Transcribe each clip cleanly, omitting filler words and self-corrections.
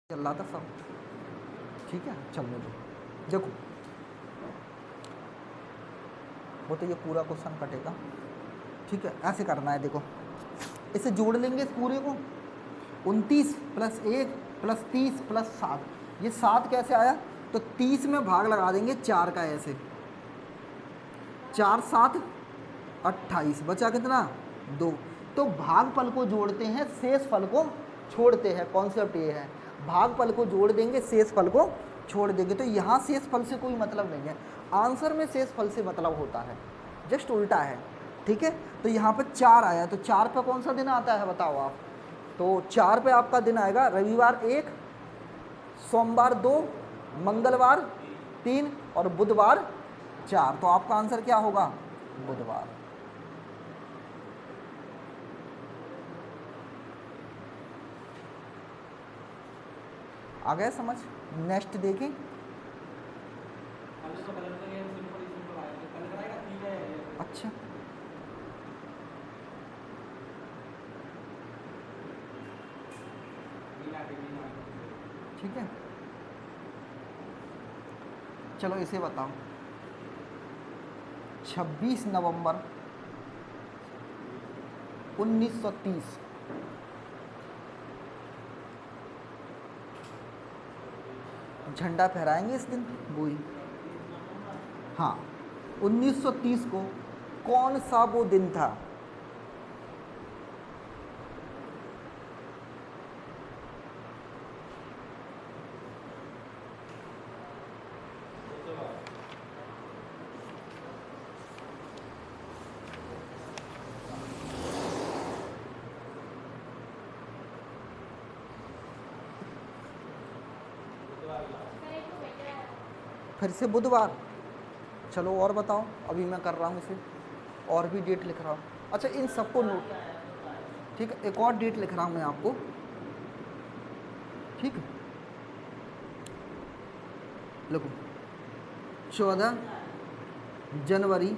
चल रहा था सब ठीक है। चलने दो। देखो वो तो ये पूरा क्वेश्चन कटेगा ठीक है। ऐसे करना है, देखो इसे जोड़ लेंगे इस पूरे को। 29 + 1 + 30 + 7, ये 7 कैसे आया? तो 30 में भाग लगा देंगे 4 का, ऐसे 4 7 28, बचा कितना? 2। तो भागफल को जोड़ते हैं, शेष फल को छोड़ते हैं। कॉन्सेप्ट ये है, भागफल को जोड़ देंगे, शेष फल को छोड़ देंगे। तो यहाँ शेष फल से कोई मतलब नहीं है, आंसर में शेष फल से मतलब होता है, जस्ट उल्टा है ठीक है। तो यहाँ पर 4 आया, तो 4 पे कौन सा दिन आता है बताओ आप? तो 4 पे आपका दिन आएगा रविवार 1, सोमवार 2, मंगलवार 3 और बुधवार 4। तो आपका आंसर क्या होगा? बुधवार। आ गया समझ? नेक्स्ट देखें। अच्छा ठीक है, चलो इसे बताओ। 26 नवंबर 1930 झंडा फहराएंगे इस दिन, वही हाँ। 1930 को कौन सा वो दिन था? फिर से बुधवार। चलो और बताओ, अभी मैं कर रहा हूँ इसे, और भी डेट लिख रहा हूँ। अच्छा इन सबको नोट, ठीक है। एक और डेट लिख रहा हूँ मैं आपको, ठीक है। लिखो 14 जनवरी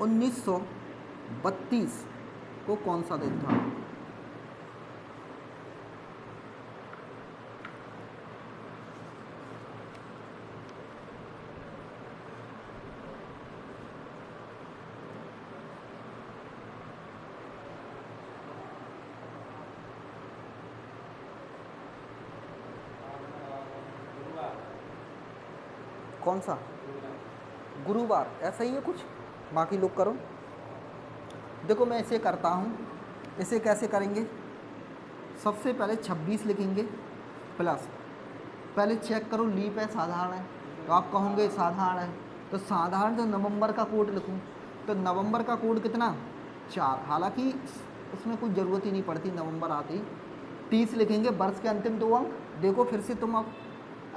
1932 को कौन सा दिन था? कौन सा? गुरुवार। ऐसा ही है कुछ, बाकी लोग करो। देखो मैं इसे करता हूँ, इसे कैसे करेंगे? सबसे पहले 26 लिखेंगे प्लस, पहले चेक करो लीप है साधारण है, तो आप कहोगे साधारण है, तो साधारण तो नवंबर का कोड लिखूँ, तो नवंबर का कोड कितना? 4। हालांकि उसमें कोई ज़रूरत ही नहीं पड़ती, नवंबर आते ही 30 लिखेंगे, वर्ष के अंतिम 2 अंक। देखो फिर से तुम अब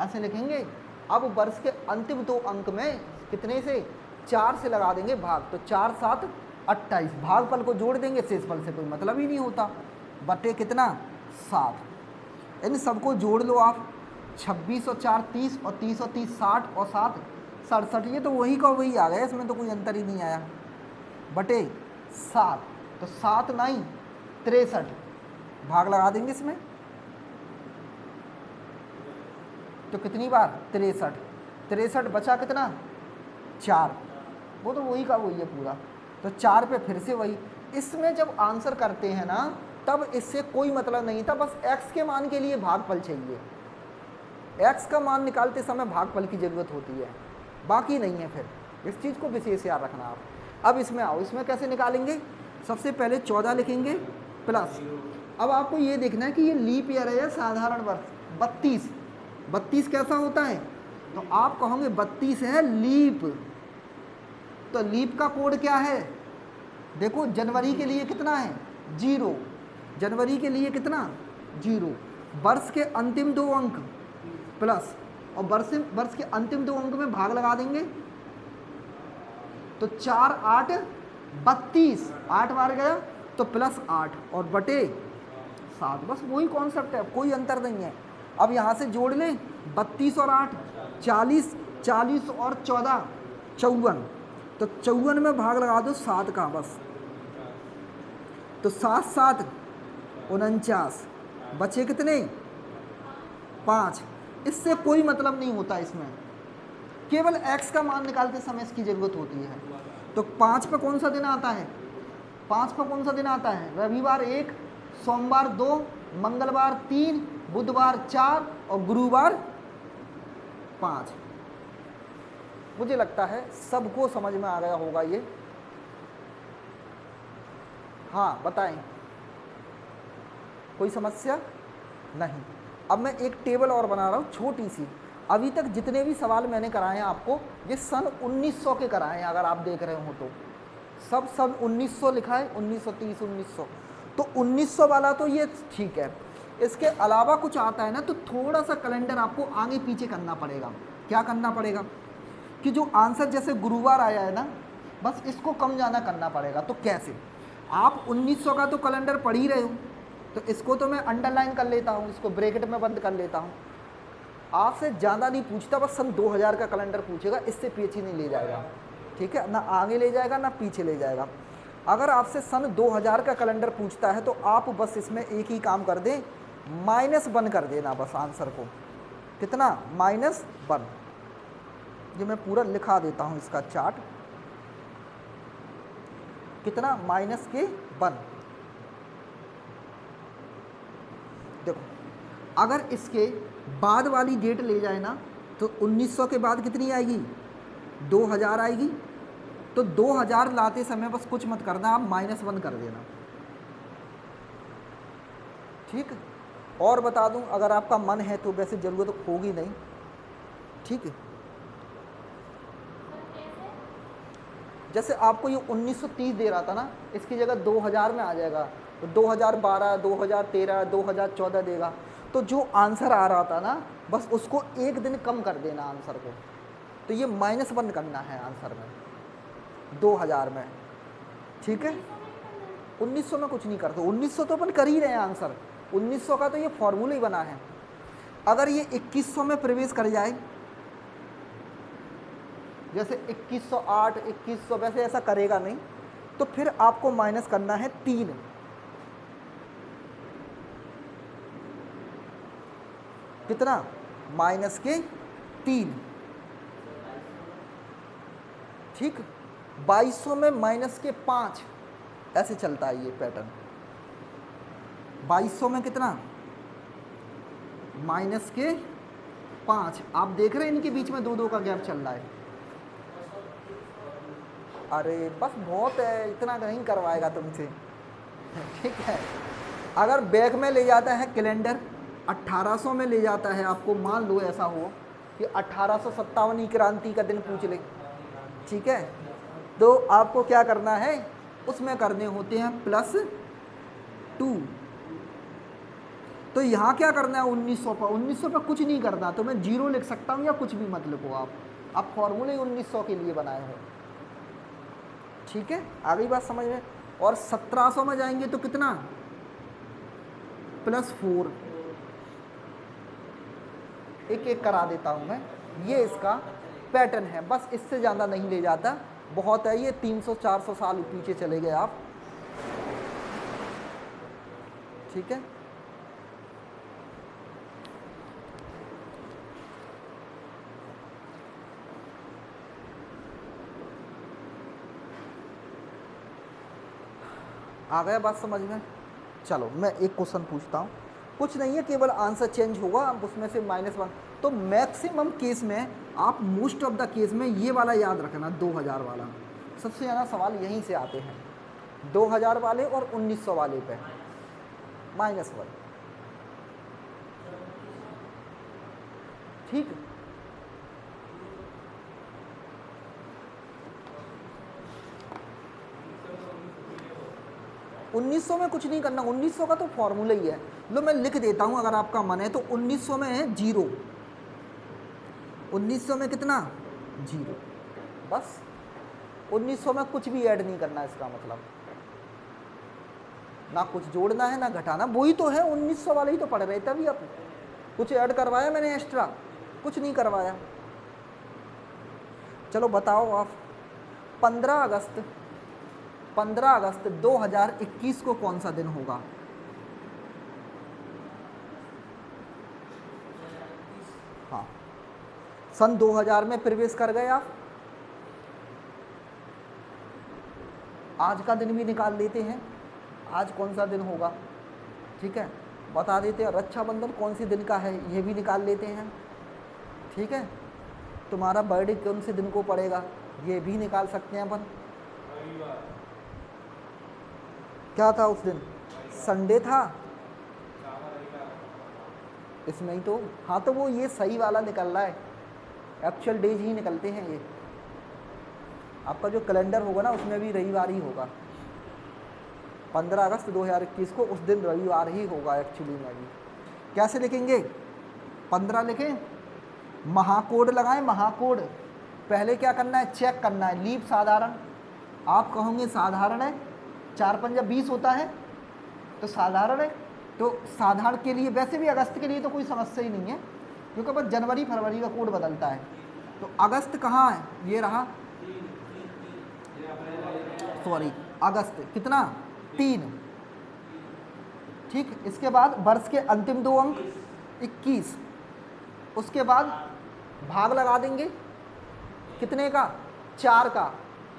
ऐसे लिखेंगे, अब वर्ष के अंतिम 2 अंक में कितने से? 4 से लगा देंगे भाग, तो 4 7 28, भागफल को जोड़ देंगे, शेषफल से कोई मतलब ही नहीं होता, बटे कितना? 7। इन सबको जोड़ लो आप, 26 और 4 30 और 30 और 30 60 और 7 67, ये तो वही का वही आ गया, इसमें तो कोई अंतर ही नहीं आया, बटे 7। तो 7 9 63, भाग लगा देंगे इसमें, तो कितनी बार? 63। 63 बचा कितना? 4, वो तो वही का वही है पूरा। तो 4 पे फिर से वही। इसमें जब आंसर करते हैं ना, तब इससे कोई मतलब नहीं था, बस x के मान के लिए भागफल चाहिए, x का मान निकालते समय भागफल की ज़रूरत होती है, बाकी नहीं है। फिर इस चीज़ को विशेष याद रखना आप। अब इसमें आओ, इसमें कैसे निकालेंगे? सबसे पहले 14 लिखेंगे प्लस, अब आपको ये देखना है कि ये लीप ईयर है या साधारण वर्ष। 32, 32 कैसा होता है? तो आप कहोगे 32 है लीप, तो लीप का कोड क्या है? देखो जनवरी के लिए कितना है? 0, जनवरी के लिए कितना? 0। वर्ष के अंतिम 2 अंक प्लस, और वर्ष के अंतिम 2 अंक में भाग लगा देंगे, तो 4 8 32, 8 बार गया तो प्लस 8 और बटे 7, बस वही कॉन्सेप्ट है, कोई अंतर नहीं है। अब यहाँ से जोड़ लें, 32 और 8 40, 40 और 14 54, तो 54 में भाग लगा दो 7 का बस, तो 7 7 49, बचे कितने 5, इससे कोई मतलब नहीं होता इसमें, केवल x का मान निकालते समय इसकी ज़रूरत होती है। तो 5 पे कौन सा दिन आता है, 5 पे कौन सा दिन आता है, रविवार 1, सोमवार 2, मंगलवार 3, बुधवार 4 और गुरुवार 5। मुझे लगता है सबको समझ में आ गया होगा ये। हाँ बताएं, कोई समस्या नहीं। अब मैं एक टेबल और बना रहा हूँ छोटी सी। अभी तक जितने भी सवाल मैंने कराए हैं आपको, ये सन 1900 के कराए हैं, अगर आप देख रहे हो तो सब 1900 लिखा है, 1930 1900। तो 1900 वाला तो ये ठीक है। इसके अलावा कुछ आता है ना, तो थोड़ा सा कैलेंडर आपको आगे पीछे करना पड़ेगा। क्या करना पड़ेगा कि जो आंसर जैसे गुरुवार आया है ना, बस इसको कम ज़्यादा करना पड़ेगा। तो कैसे, आप 1900 का तो कैलेंडर पढ़ ही रहे हो, तो इसको तो मैं अंडरलाइन कर लेता हूँ, इसको ब्रैकेट में बंद कर लेता हूँ। आपसे ज़्यादा नहीं पूछता, बस सन 2000 का कैलेंडर पूछेगा, इससे पीछे नहीं ले जाएगा, ठीक है ना, आगे ले जाएगा ना पीछे ले जाएगा। अगर आपसे सन 2000 का कैलेंडर पूछता है तो आप बस इसमें एक ही काम कर दें, -1 कर देना बस आंसर को। कितना, -1। ये मैं पूरा लिखा देता हूँ इसका चार्ट, कितना, -1। देखो, अगर इसके बाद वाली डेट ले जाए ना, तो 1900 के बाद कितनी आएगी, 2000 आएगी। तो 2000 लाते समय बस कुछ मत करना, आप -1 कर देना, ठीक। और बता दूं, अगर आपका मन है तो, वैसे ज़रूरत होगी नहीं, ठीक है। जैसे आपको ये 1930 दे रहा था ना, इसकी जगह 2000 में आ जाएगा, तो 2012, 2013, 2014 देगा। तो जो आंसर आ रहा था ना, बस उसको एक दिन कम कर देना आंसर को। तो ये -1 करना है आंसर में 2000 में, ठीक है। 1900 में कुछ नहीं करते, 1900 तो अपन कर ही रहे हैं आंसर। 1900 का तो ये फॉर्मूला ही बना है। अगर ये 2100 में प्रवेश कर जाए, जैसे 2108, 2100, वैसे ऐसा करेगा नहीं, तो फिर आपको माइनस करना है 3। कितना, -3, ठीक। 2200 में -5, ऐसे चलता है ये पैटर्न। 2200 में कितना, -5। आप देख रहे हैं इनके बीच में 2-2 का गैप चल रहा है। अरे बस बहुत है, इतना नहीं करवाएगा तुमसे, ठीक है। अगर बैक में ले जाता है कैलेंडर, 1800 में ले जाता है आपको, मान लो ऐसा हो कि 1857 क्रांति का दिन पूछ ले, ठीक है, तो आपको क्या करना है, उसमें करने होते हैं +2। तो यहाँ क्या करना है, 1900 पर, 1900 पर कुछ नहीं करना, तो मैं 0 लिख सकता हूँ या कुछ भी मत लिखो आप फॉर्मूले 1900 के लिए बनाए हो, ठीक है। आ गई बात समझ में। और 1700 में जाएंगे तो कितना, +4। एक एक करा देता हूं मैं, ये इसका पैटर्न है, बस इससे ज़्यादा नहीं ले जाता, बहुत है ये। 300-400 साल पीछे चले गए आप, ठीक है। आ गया बात समझ में। चलो मैं एक क्वेश्चन पूछता हूँ, कुछ नहीं है, केवल आंसर चेंज होगा, अब उसमें से -1। तो मैक्सिमम केस में आप, मोस्ट ऑफ द केस में ये वाला याद रखना, 2000 वाला। सबसे ज़्यादा सवाल यहीं से आते हैं, 2000 वाले और 1900 वाले पे -1, ठीक। 1900 में कुछ नहीं करना, 1900 का तो फॉर्मूला ही है। लो मैं लिख देता हूँ अगर आपका मन है तो। 1900 में है 0, 1900 में कितना, 0, बस। 1900 में कुछ भी ऐड नहीं करना, इसका मतलब ना कुछ जोड़ना है ना घटाना, वही तो है 1900 वाले ही तो पढ़ रहे थे अभी। अब कुछ ऐड करवाया मैंने एक्स्ट्रा, कुछ नहीं करवाया। चलो बताओ आप, 15 अगस्त 2021 को कौन सा दिन होगा? हाँ, सन 2000 में प्रवेश कर गए आप। आज का दिन भी निकाल लेते हैं, आज कौन सा दिन होगा, ठीक है, बता देते हैं। रक्षाबंधन कौन सी दिन का है ये भी निकाल लेते हैं, ठीक है। तुम्हारा बर्थडे कौन से दिन को पड़ेगा ये भी निकाल सकते हैं अपन। क्या था उस दिन, संडे था इसमें ही तो। हाँ तो वो ये सही वाला निकल रहा है, एक्चुअल डेज ही निकलते हैं ये। आपका जो कैलेंडर होगा ना उसमें भी रविवार ही होगा, 15 अगस्त 2021 को उस दिन रविवार ही होगा एक्चुअली में भी। कैसे लिखेंगे, 15 लिखें, महाकोड लगाएं, महाकोड। पहले क्या करना है, चेक करना है, लीप साधारण। आप कहोगे साधारण है, 4 पंजा 20 होता है तो साधारण है। तो साधारण के लिए, वैसे भी अगस्त के लिए तो कोई समस्या ही नहीं है क्योंकि बस जनवरी फरवरी का कोड बदलता है। तो अगस्त कहाँ है, ये रहा, सॉरी अगस्त कितना, 3, ठीक। इसके बाद वर्ष के अंतिम 2 अंक 21, उसके बाद भाग लगा देंगे कितने का, 4 का।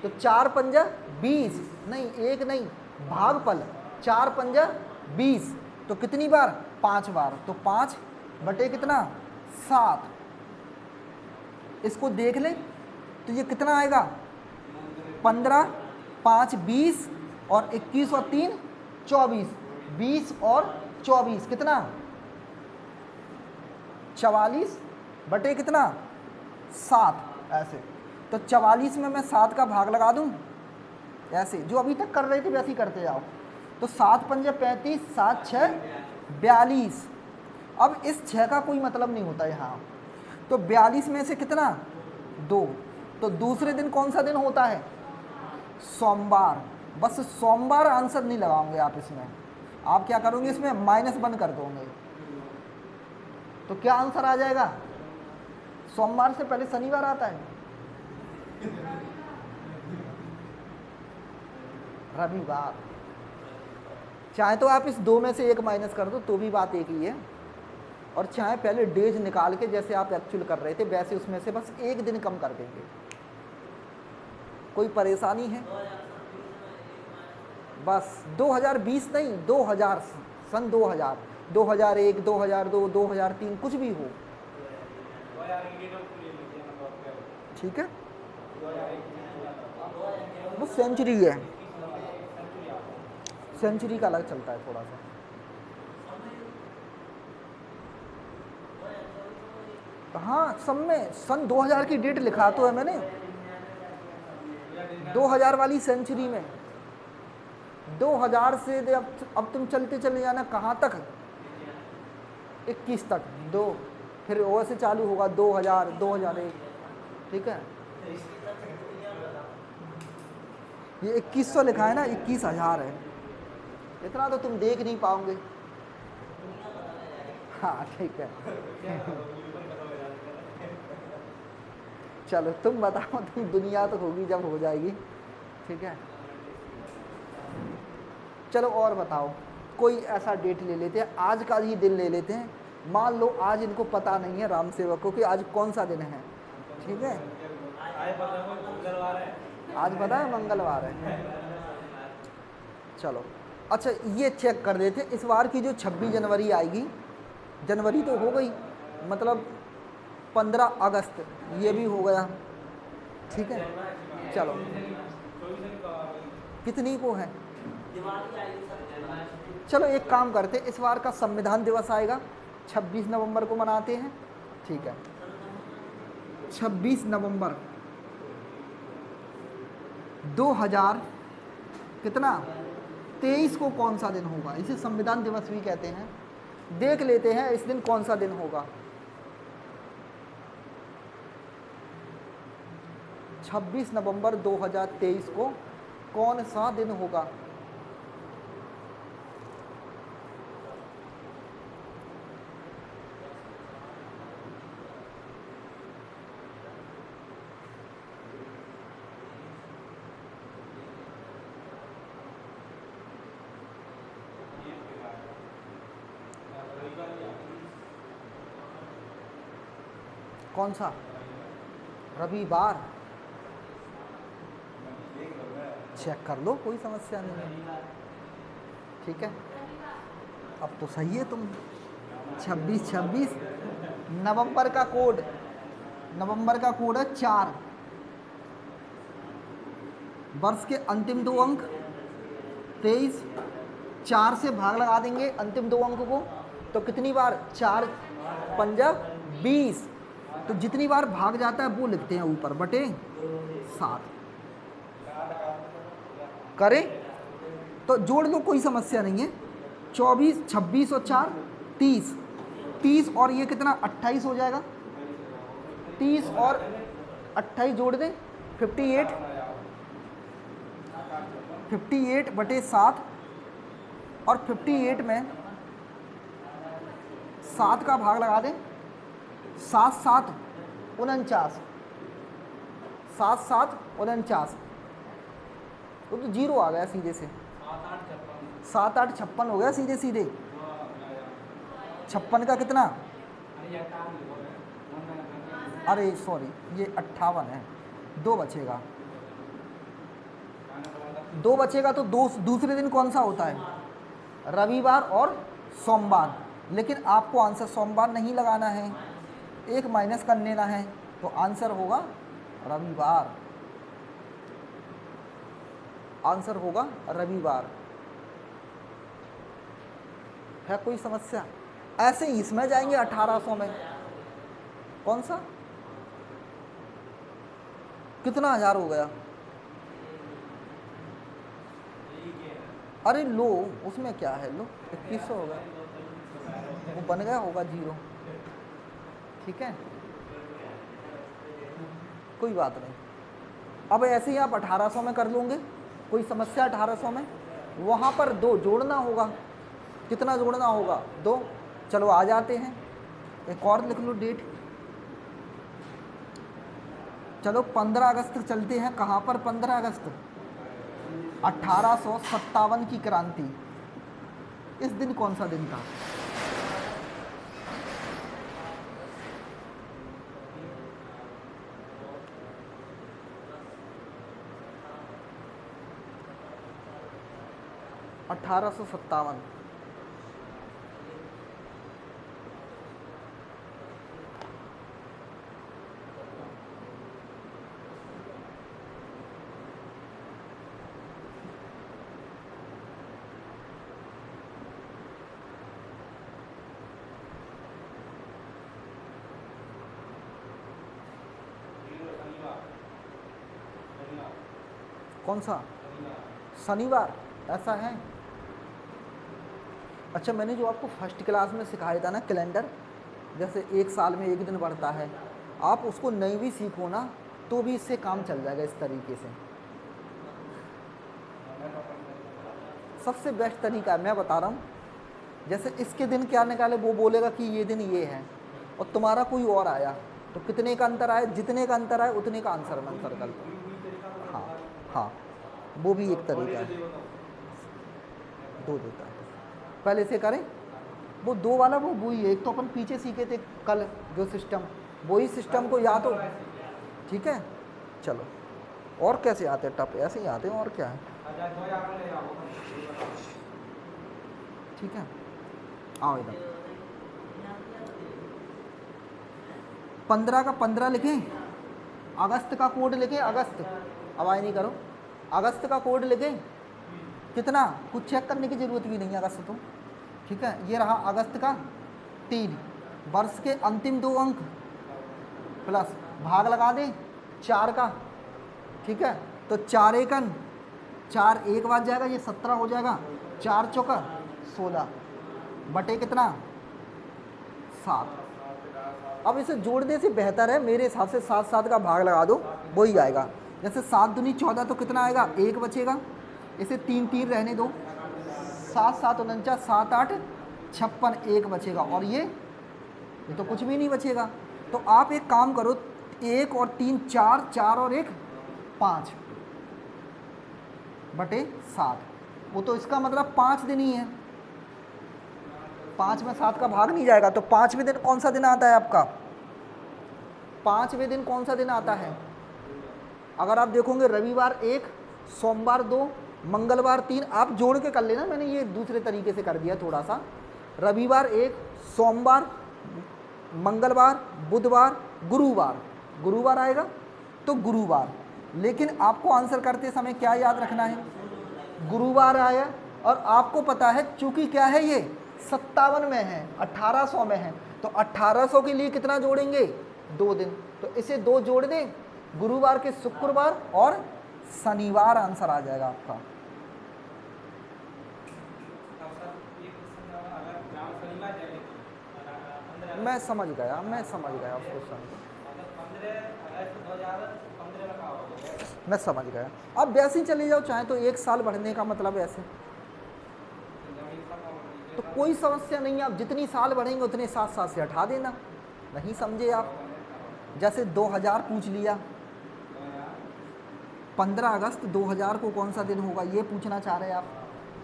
तो 4 पंजा 20, नहीं 1 नहीं, भागफल 4 पंजा 20, तो कितनी बार, 5 बार। तो 5 बटे कितना, 7। इसको देख ले तो ये कितना आएगा, 15, 5 20 और 21 और 3 24, 20 और 24 कितना, 44 बटे कितना, 7, ऐसे। तो 44 में मैं 7 का भाग लगा दूं, ऐसे जो अभी तक कर रहे थे वैसे ही करते जाओ। तो 7 पंजे 35, 7 6 42। अब इस 6 का कोई मतलब नहीं होता यहाँ, तो 42 में से कितना, 2। तो दूसरे दिन कौन सा दिन होता है, सोमवार। बस सोमवार आंसर नहीं लगाओगे आप इसमें, आप क्या करोगे, इसमें -1 कर दोगे। तो क्या आंसर आ जाएगा, सोमवार से पहले शनिवार आता है, रविवार। चाहे तो आप इस 2 में से 1 माइनस कर दो तो भी बात एक ही है, और चाहे पहले डेज निकाल के जैसे आप एक्चुअल कर रहे थे वैसे उसमें से बस 1 दिन कम कर देंगे। कोई परेशानी है, बस 2020 नहीं, 2000, सन 2000, 2001, 2002, 2003 कुछ भी हो, ठीक है। वो सेंचुरी है, सेंचुरी का अलग चलता है थोड़ा सा। हाँ सब में सन 2000 की डेट लिखा तो है मैंने, 2000 वाली सेंचुरी में 2000 से अब तुम चलते चले जाना कहाँ तक, 21 तक, 2 फिर ओ से चालू होगा 2000, 2001, ठीक है। ये 2100 लिखा है ना, 21,000 है, इतना तो तुम देख नहीं पाओगे। हाँ ठीक है चलो तुम बताओ, तुम दुनिया तो होगी जब हो जाएगी, ठीक है। चलो और बताओ, कोई ऐसा डेट ले लेते हैं, आज का ही दिन ले लेते हैं। मान लो आज इनको पता नहीं है राम सेवक को कि आज कौन सा दिन है, ठीक है। आज पता है मंगलवार है, चलो अच्छा ये चेक कर देते, इस बार की जो 26 जनवरी आएगी, जनवरी तो हो गई, मतलब 15 अगस्त ये भी हो गया, ठीक है। चलो कितनी को है, चलो एक काम करते, इस बार का संविधान दिवस आएगा 26 नवंबर को मनाते हैं, ठीक है। 26 नवंबर 2000 कितना 23 को कौन सा दिन होगा, इसे संविधान दिवस भी कहते हैं। देख लेते हैं इस दिन कौन सा दिन होगा, 26 नवंबर 2023 को कौन सा दिन होगा। कौन सा? रविवार। चेक कर लो, कोई समस्या नहीं है। ठीक है, अब तो सही है तुम। 26 नवंबर का कोड, नवंबर का कोड है 4। वर्ष के अंतिम 2 अंक 23, 4 से भाग लगा देंगे अंतिम 2 अंक को, तो कितनी बार? 4 पंजा 20। तो जितनी बार भाग जाता है वो लिखते हैं ऊपर बटे 7। करें तो जोड़ लो, कोई समस्या नहीं है। 24, 26 और 4 30, 30 और ये कितना 28 हो जाएगा। 30 और 28 जोड़ दें 58, 58 बटे 7, और 58 में 7 का भाग लगा दें। 7 7 49, 7 7 49, तो 0 आ गया सीधे से। 7 8 56 हो गया सीधे सीधे। 56 का कितना? अरे सॉरी, ये 58 है। 2 बचेगा, 2 बचेगा तो दूसरे दिन कौन सा होता है? रविवार और सोमवार। लेकिन आपको आंसर सोमवार नहीं लगाना है, 1 माइनस कर लेना है, तो आंसर होगा रविवार। आंसर होगा रविवार। है कोई समस्या? ऐसे ही इसमें जाएंगे 1800 में। कौन सा? कितना हज़ार हो गया? अरे लो, उसमें क्या है, लो 2100 हो गया, वो बन गया होगा 0। ठीक है, कोई बात नहीं। अब ऐसे ही आप 1800 में कर लोगे, कोई समस्या? 1800 में वहाँ पर 2 जोड़ना होगा। कितना जोड़ना होगा? 2। चलो आ जाते हैं, एक और लिख लो डेट। चलो 15 अगस्त चलते हैं। कहाँ पर? 15 अगस्त 1857 की क्रांति। इस दिन कौन सा दिन था? अठारह सौ 57। कौन सा? शनिवार। ऐसा है? अच्छा, मैंने जो आपको फर्स्ट क्लास में सिखाया था ना कैलेंडर, जैसे 1 साल में 1 दिन बढ़ता है, आप उसको नहीं भी सीखो ना तो भी इससे काम चल जाएगा। इस तरीके से सबसे बेस्ट तरीका है, मैं बता रहा हूँ। जैसे इसके दिन क्या निकाले, वो बोलेगा कि ये दिन ये है, और तुम्हारा कोई और आया, तो कितने का अंतर आया? जितने का अंतर आया उतने का आंसर बन सर्कल। हाँ हाँ, वो भी एक तरीका है। 2 देता है। पहले से करें वो 2 वाला, वो वही है। एक तो अपन पीछे सीखे थे कल जो सिस्टम, वही सिस्टम को याद हो। ठीक है, चलो। और कैसे आते हैं? टप ऐसे ही आते हैं, और क्या है। ठीक है, आओ इधर। 15 का 15 लिखें, अगस्त का कोड लिखें। अगस्त, आवाज़ नहीं करो। अगस्त का कोड लिखें। कितना? कुछ चेक करने की ज़रूरत भी नहीं है अगस्त तो। ठीक है, ये रहा अगस्त का 3। वर्ष के अंतिम 2 अंक प्लस भाग लगा दें 4 का। ठीक है, तो 4 एकन 4 1 बार जाएगा, ये 17 हो जाएगा। 4 चौका 16 बटे कितना? 7। अब इसे जोड़ने से बेहतर है मेरे हिसाब से 7 7 का भाग लगा दो, वही आएगा। जैसे 7 दूनी 14, तो कितना आएगा? 1 बचेगा। इसे 3 3 रहने दो। 7 7 49, 7 8 56, 1 बचेगा। और ये तो कुछ भी नहीं बचेगा। तो आप एक काम करो, 1 और 3 4, 4 और 1 5 बटे 7। वो तो इसका मतलब 5 दिन ही है। 5 में 7 का भाग नहीं जाएगा, तो 5वें दिन कौन सा दिन आता है आपका? 5वें दिन कौन सा दिन आता है? अगर आप देखोगे रविवार 1, सोमवार 2, मंगलवार 3, आप जोड़ के कर लेना, मैंने ये दूसरे तरीके से कर दिया थोड़ा सा। रविवार 1, सोमवार, मंगलवार, बुधवार, गुरुवार आएगा तो गुरुवार। लेकिन आपको आंसर करते समय क्या याद रखना है? गुरुवार आया, और आपको पता है चूंकि क्या है ये 57 में है, 1800 में है, तो 1800 के लिए कितना जोड़ेंगे? 2 दिन। तो इसे 2 जोड़ दें, गुरुवार के शुक्रवार और शनिवार आंसर आ जाएगा आपका। मैं समझ गया उस क्वेश्चन को, मैं समझ गया। अब वैसे ही चले जाओ, चाहे तो 1 साल बढ़ने का मतलब ऐसे, तो कोई समस्या नहीं है। आप जितनी साल बढ़ेंगे उतने साथ से हटा देना। नहीं समझे आप? जैसे 2000 पूछ लिया, 15 अगस्त 2000 को कौन सा दिन होगा, ये पूछना चाह रहे हैं आप,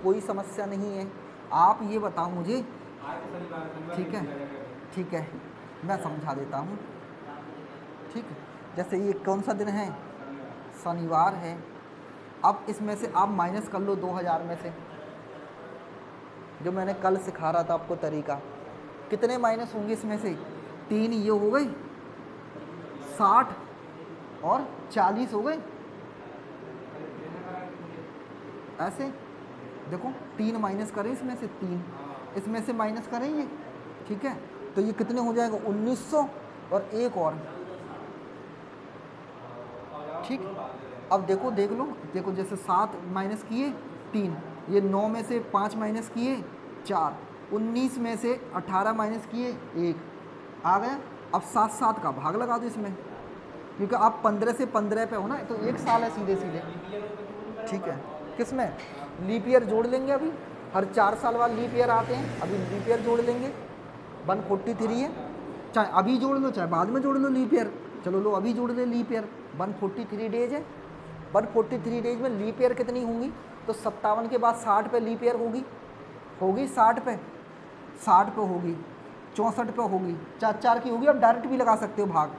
कोई समस्या नहीं है। आप ये बताओ मुझे, ठीक है, मैं समझा देता हूँ। ठीक है, जैसे ये कौन सा दिन है? शनिवार है। अब इसमें से आप माइनस कर लो 2000 में से, जो मैंने कल सिखा रहा था आपको तरीका। कितने माइनस होंगे इसमें से? 3 ये हो गए, 60 और 40 हो गए। ऐसे देखो, 3 माइनस करें इसमें से, 3 इसमें से माइनस करेंगे, ठीक है, तो ये कितने हो जाएगा? 1900 और 1 और, ठीक। अब देखो, देख लो, देखो जैसे 7 माइनस किए 3, ये 9 में से 5 माइनस किए 4, 19 में से 18 माइनस किए 1 आ गया। अब 7 का भाग लगा दो इसमें, क्योंकि आप 15 से 15 पे हो ना, तो 1 साल है सीधे सीधे, ठीक है। किसमें? लीप ईयर जोड़ लेंगे, अभी हर 4 साल बाद लीप ईयर आते हैं, अभी लीप ईयर जोड़ लेंगे। 143 है, चाहे अभी जोड़ लो चाहे बाद में जोड़ लो लीप ईयर, चलो लो अभी जोड़ ले लीप ईयर। 143 डेज है, 143 डेज में लीप ईयर कितनी होंगी? तो 57 के बाद 60 पे लीप ईयर होगी 60 पे, 60 पे होगी, 64 पे होगी, 4 की होगी। अब डायरेक्ट भी लगा सकते हो भाग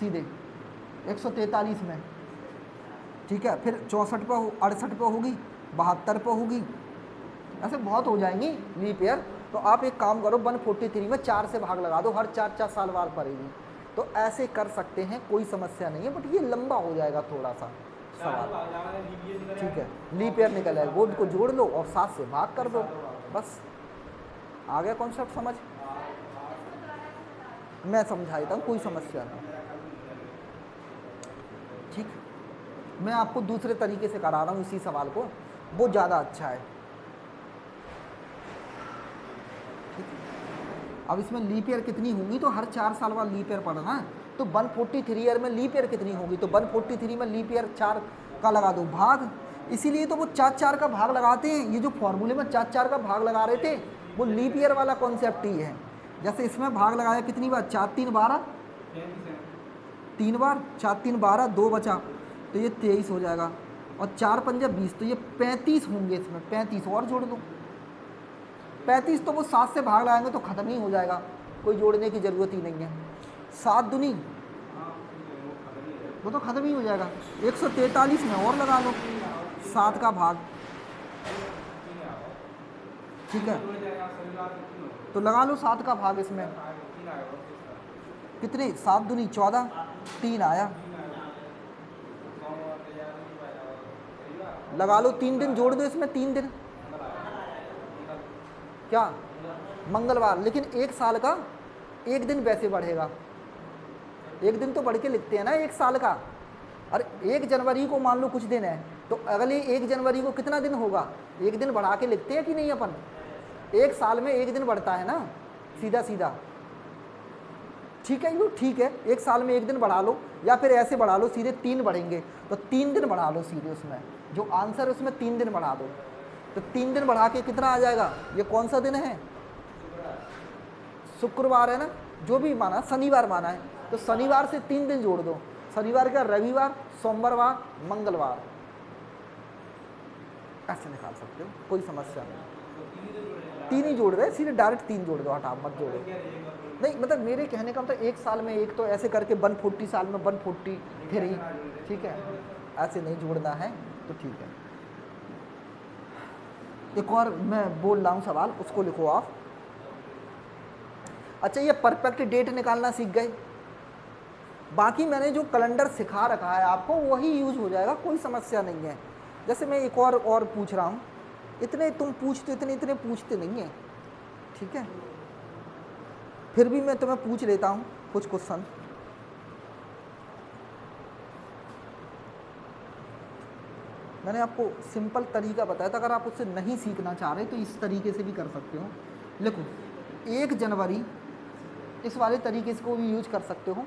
सीधे 143 में, ठीक है। फिर 64 पे 68 पे होगी, 72 पे होगी, ऐसे बहुत हो जाएंगी लीप ईयर। तो आप एक काम करो, 143 में 4 से भाग लगा दो, हर 4 साल बाद पड़ेगी। तो ऐसे कर सकते हैं, कोई समस्या नहीं है, बट ये लंबा हो जाएगा थोड़ा सा सवाल, ठीक है। लीप ईयर निकल आएगा, वो को जोड़ लो और 7 से भाग कर दो, बस। आ गया कॉन्सेप्ट समझ? मैं समझा देता हूँ, कोई समस्या नहीं, ठीक। मैं आपको दूसरे तरीके से करा रहा हूँ इसी सवाल को, वो ज़्यादा अच्छा है, ठीक। अब इसमें लीप ईयर कितनी होंगी? तो हर 4 साल बाद लीप ईयर पढ़ना है, तो 143 ईयर में लीप ईयर कितनी होगी? तो 143 में लीप ईयर 4 का लगा दो भाग, इसीलिए तो वो 4 का भाग लगाते हैं। ये जो फॉर्मूले में 4 का भाग लगा रहे थे, वो लीप ईयर वाला कॉन्सेप्ट ही है। जैसे इसमें भाग लगाया कितनी बार? 4 3 12, 3 बार, 4 3 12, 2 बचा, तो ये 23 हो जाएगा, और 4 5 20, तो ये 35 होंगे। इसमें 35 और जोड़ दो, 35 तो वो 7 से भाग लगाएंगे तो ख़त्म ही हो जाएगा, कोई जोड़ने की ज़रूरत ही नहीं है। 7 दूनी, वो तो ख़त्म ही हो जाएगा। 143 में और लगा लो 7 का भाग, ठीक है, तो लगा लो 7 का भाग इसमें, कितने? 7 दूनी 14, 3 आया, लगा लो 3 दिन जोड़ दो इसमें, 3 दिन क्या? मंगलवार। लेकिन 1 साल का 1 दिन वैसे बढ़ेगा, 1 दिन तो बढ़ के लिखते हैं ना 1 साल का। और 1 जनवरी को मान लो कुछ दिन है, तो अगले 1 जनवरी को कितना दिन होगा? 1 दिन बढ़ा के लिखते हैं कि नहीं अपन? 1 साल में 1 दिन बढ़ता है ना, सीधा सीधा, ठीक है। यो ठीक है, 1 साल में 1 दिन बढ़ा लो, या फिर ऐसे बढ़ा लो सीधे 3 बढ़ेंगे, तो 3 दिन बढ़ा लो सीधे, उसमें जो आंसर है उसमें 3 दिन बढ़ा दो, तो 3 दिन बढ़ा के कितना आ जाएगा? ये कौन सा दिन है? शुक्रवार है ना, जो भी माना, शनिवार माना है, तो शनिवार से 3 दिन जोड़ दो, शनिवार का रविवार, सोमवार, मंगलवार, ऐसे निकाल सकते हो, कोई समस्या नहीं। 3 ही जोड़ रहे, सीधे डायरेक्ट 3 जोड़ दो, हटा मत जोड़ो। नहीं मतलब मेरे कहने का मतलब 1 साल में एक, तो ऐसे करके 140 साल में 143, ठीक है, ऐसे नहीं जोड़ना है तो ठीक है। एक और मैं बोल रहा हूँ सवाल, उसको लिखो आप। अच्छा, ये परफेक्ट डेट निकालना सीख गए, बाकी मैंने जो कैलेंडर सिखा रखा है आपको वही यूज हो जाएगा, कोई समस्या नहीं है। जैसे मैं एक और पूछ रहा हूँ, इतने तुम पूछते, इतने पूछते नहीं है, ठीक है, फिर भी मैं तुम्हें पूछ लेता हूँ कुछ क्वेश्चन। मैंने आपको सिंपल तरीका बताया था, अगर आप उससे नहीं सीखना चाह रहे तो इस तरीके से भी कर सकते हो। लिखो 1 जनवरी, इस वाले तरीके से को भी यूज कर सकते हो।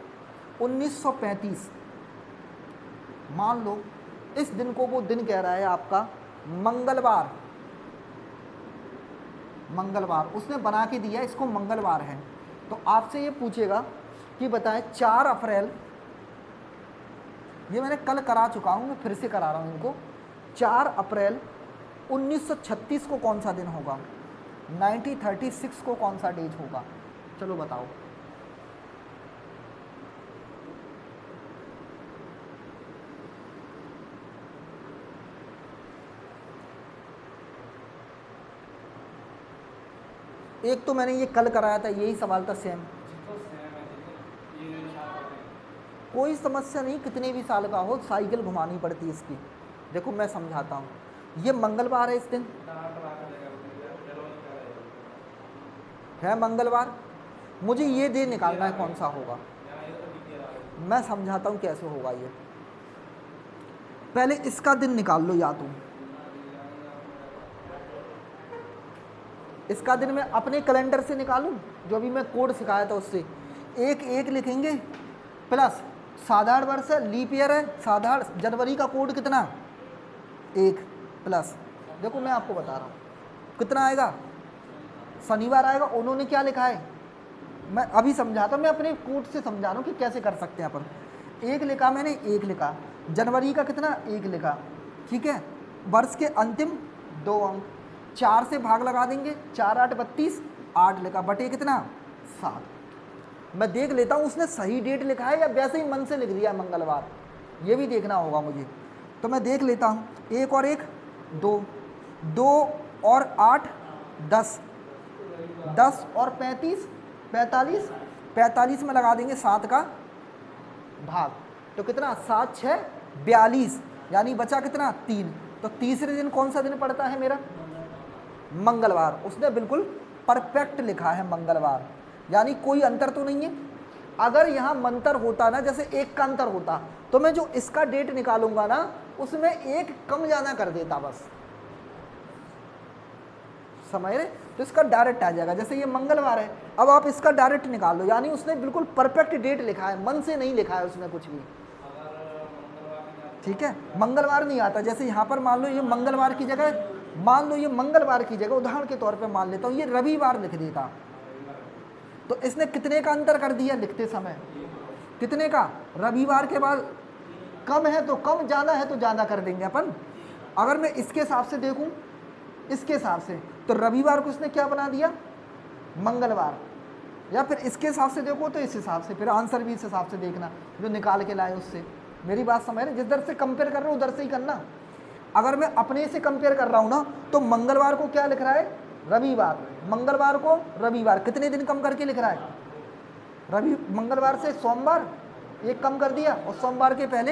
1935, मान लो इस दिन को वो दिन कह रहा है आपका मंगलवार, मंगलवार उसने बना के दिया, इसको मंगलवार है, तो आपसे ये पूछेगा कि बताएं 4 अप्रैल, ये मैंने कल करा चुका हूँ, मैं फिर से करा रहा हूँ इनको, 4 अप्रैल 1936 को कौन सा दिन होगा, 1936 को कौन सा डेट होगा, चलो बताओ। एक तो मैंने ये कल कराया था, यही सवाल था सेम, कोई समस्या नहीं, कितने भी साल का हो साइकिल घुमानी पड़ती है इसकी। देखो मैं समझाता हूँ, ये मंगलवार है, इस दिन है मंगलवार, मुझे ये दिन निकालना है कौन सा होगा। मैं समझाता हूँ कैसे होगा ये, पहले इसका दिन निकाल लो, या तुम इसका दिन मैं अपने कैलेंडर से निकालूं, जो अभी मैं कोड सिखाया था उससे, 1 लिखेंगे प्लस साधारण वर्ष है, लीप ईयर है, साधारण जनवरी का कोड कितना 1 प्लस, देखो मैं आपको बता रहा हूँ कितना आएगा, शनिवार आएगा। उन्होंने क्या लिखा है, मैं अभी समझाता हूँ, मैं अपने कोड से समझा रहा हूँ कि कैसे कर सकते हैं अपन। 1 लिखा मैंने, 1 लिखा, जनवरी का कितना 1 लिखा, ठीक है, वर्ष के अंतिम 2 अंक, 4 से भाग लगा देंगे, 4 8 32, 8 लिखा, बटे कितना 7। मैं देख लेता हूँ उसने सही डेट लिखा है या वैसे ही मन से लिख दिया मंगलवार, ये भी देखना होगा मुझे, तो मैं देख लेता हूँ। 1 और 1 2, 2 और 8 10, 10 और 35 45, 45 में लगा देंगे 7 का भाग, तो कितना 7 6 42, यानी बचा कितना 3। तो तीसरे दिन कौन सा दिन पड़ता है मेरा, मंगलवार। उसने बिल्कुल परफेक्ट लिखा है मंगलवार, यानी कोई अंतर तो नहीं है। अगर यहाँ मंतर होता ना, जैसे 1 का अंतर होता, तो मैं जो इसका डेट निकालूंगा ना उसमें 1 कम ज़्यादा कर देता बस, समझ रहे, तो इसका डायरेक्ट आ जाएगा। जैसे ये मंगलवार है, अब आप इसका डायरेक्ट निकाल लो, यानी उसने बिल्कुल परफेक्ट डेट लिखा है, मन से नहीं लिखा है उसने कुछ भी, ठीक है। मंगलवार नहीं आता, जैसे यहाँ पर मान लो ये मंगलवार की जगह, मान लो ये मंगलवार की जगह उदाहरण के तौर पे मान लेता हूँ ये रविवार लिख देता, तो इसने कितने का अंतर कर दिया लिखते समय, कितने का, रविवार के बाद कम है तो कम, ज़्यादा है तो ज़्यादा कर देंगे अपन। अगर मैं इसके हिसाब से देखूं, इसके हिसाब से, तो रविवार को इसने क्या बना दिया मंगलवार, या फिर इसके हिसाब से देखो तो इस हिसाब से, फिर आंसर भी इस हिसाब से देखना जो निकाल के लाए उससे। मेरी बात समझ रहे, जिधर से कंपेयर कर रहे हो उधर से ही करना। अगर मैं अपने से कंपेयर कर रहा हूँ ना, तो मंगलवार को क्या लिख रहा है रविवार, मंगलवार को रविवार, कितने दिन कम करके लिख रहा है, मंगलवार से सोमवार 1 कम कर दिया, और सोमवार के पहले